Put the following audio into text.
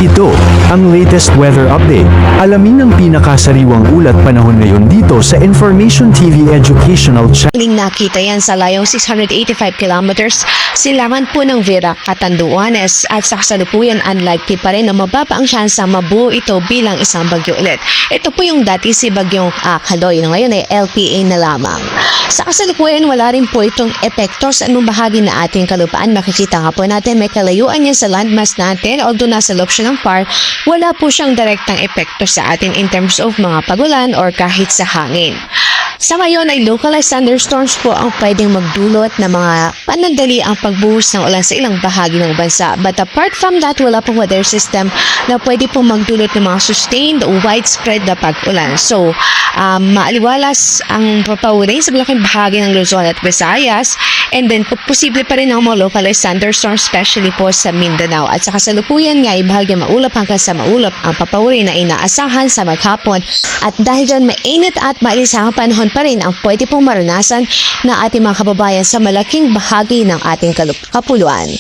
Ito ang latest weather update. Alamin ang pinakasariwang ulat panahon ngayon dito sa Information TV Educational Channel. Muling nakita yan sa layong 685 kilometers silangan po ng Vera, Catanduanes at sa kasalukuyan unlikely pa rin na mababa ang tsansa mabuo ito bilang isang bagyo ulit. Ito po yung dati si bagyong Kaloy na ngayon ay LPA na lamang. Sa kasalukuyan wala rin po itong epekto sa anong bahagi na ating kalupaan. Makikita nga po natin may kalayuan yan sa landmass natin, although nasa loob siya ng par, wala po siyang direktang epekto sa atin in terms of mga pagulan or kahit sa hangin. Sa ngayon ay localized thunderstorms po ang pwedeng magdulot ng mga panandali ang pagbuhos ng ulan sa ilang bahagi ng bansa. But apart from that, wala pong weather system na pwede pong magdulot ng mga sustained o widespread na pag-ulan. So, maaliwalas ang papaurin sa malaking bahagi ng Luzon at Visayas, and then posible pa rin ang mga localized thunderstorms, especially po sa Mindanao. At sa kasalukuyan nga ay bahagi maulap hanggang sa maulap ang papaurin na inaasahan sa maghapon. At dahil dyan mainit at mailisahang panahon pa rin ang pwede pong maranasan na ating mga kababayan sa malaking bahagi ng ating kapuluan.